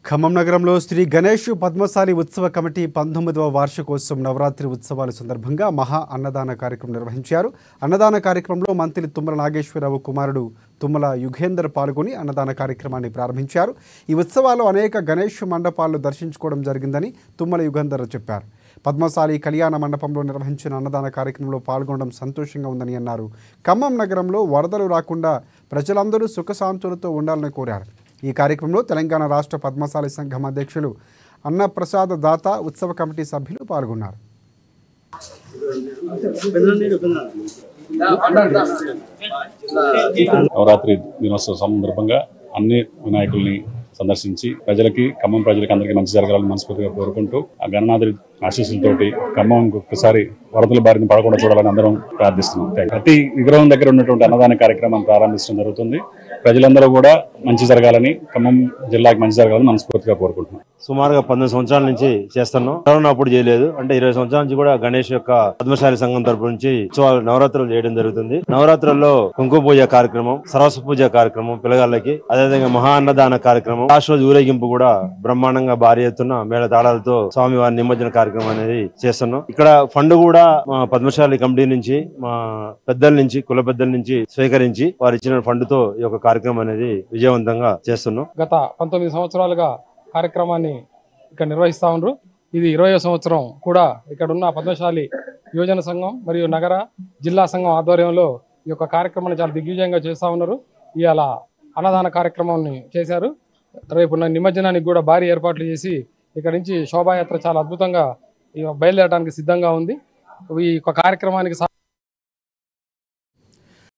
ఖమ్మం నగరంలో శ్రీ గణేష్ పద్మశాలి ఉత్సవ కమిటీ 19వ వార్షికోత్సవం నవరాత్రి ఉత్సవాల సందర్భంగా మహా అన్నదాన కార్యక్రమం నిర్వహించారు. అన్నదాన కార్యక్రమంలో మంత్రి తుమ్మల నాగేశ్వరరావు కుమారుడు తుమ్మల యుగేందర్ పాల్గొని అన్నదాన కార్యక్రమాన్ని ప్రారంభించారు. ఈ ఉత్సవాల్లో అనేక గణేష్ మండపాలను దర్శించుకోవడం జరిగిందని తుమ్మల యుగేందర్ చెప్పారు. పద్మశాలి కళ్యాణ మండపంలో నిర్వహించిన అన్నదాన కార్యక్రమంలో పాల్గొనడం సంతోషంగా ఉందని అన్నారు. ఖమ్మం నగరంలో వరదలు రాకుండా ప్రజలందరూ సుఖశాంతులతో ఉండాలని కోరారు. ఈ కార్యక్రమంలో తెలంగాణ రాష్ట్ర పద్మశాలి సంఘం అధ్యక్షులు అన్నప్రసాద్ దాత, ఉత్సవ కమిటీ సభ్యులు పాల్గొన్నారు. నవరాత్రి దినోత్సవ సందర్భంగా అన్ని వినాయకుల్ని సందర్శించి ఖమ్మం ప్రజలకి అందరికీ మంచి జరగాలని మనస్ఫూర్తిగా కోరుకుంటూ ఆ గణనాథుడి ఆశీస్సులతోటి ఖమ్మం ఒక్కసారి వరదల బారిన పడకుండా చూడాలని అందరం ప్రార్థిస్తున్నాం. ప్రతి విగ్రహం దగ్గర ఉన్నటువంటి అన్నదాన కార్యక్రమం ప్రారంభించడం జరుగుతుంది. ప్రజలందరూ కూడా మంచి జరగాలని, ఖమ్మం జిల్లాకి మంచి జరగాలని మనస్ఫూర్తిగా కోరుకుంటున్నాం. సుమారుగా 19 సంవత్సరాల నుంచి చేస్తున్నాం. కరోనా అప్పుడు చేయలేదు. అంటే 20 సంవత్సరాల నుంచి కూడా గణేష్ యొక్క పద్మశాలి సంఘం తరపు నుంచి నవరాత్రులు చేయడం జరుగుతుంది. నవరాత్రుల్లో కుంకుమ పూజ కార్యక్రమం, సరస్వతి పూజ కార్యక్రమం పిల్లగాళ్ళకి, అదేవిధంగా మహా అన్నదాన కార్యక్రమం, లాస్ట్ రోజు ఊరేగింపు కూడా బ్రహ్మాండంగా భారీ ఎత్తున మేళ తాళాలతో స్వామివారి నిమజ్జన కార్యక్రమం అనేది చేస్తున్నాం. ఇక్కడ ఫండ్ కూడా మా పద్మశాలి కమిటీ నుంచి, మా పెద్దల నుంచి, కుల పెద్దల నుంచి స్వీకరించి వారు ఇచ్చిన ఫండ్ తో ఈ యొక్క కార్యక్రమం అనేది విజయవంతంగా చేస్తున్నాం. గత 19 సంవత్సరాలుగా కార్యక్రమాన్ని ఇక్కడ నిర్వహిస్తా ఉన్నారు. ఇది 20వ సంవత్సరం కూడా ఇక్కడ ఉన్న పద్మశాలి యువజన సంఘం మరియు నగర జిల్లా సంఘం ఆధ్వర్యంలో ఈ యొక్క కార్యక్రమాన్ని చాలా దిగ్విజయంగా చేస్తా ఉన్నారు. ఇవాళ అన్నదాన కార్యక్రమాన్ని చేశారు. రేపు నిమజ్జనానికి కూడా భారీ ఏర్పాట్లు చేసి ఇక్కడ నుంచి శోభాయాత్ర చాలా అద్భుతంగా బయలుదేరడానికి సిద్ధంగా ఉంది. ఈ యొక్క కార్యక్రమానికి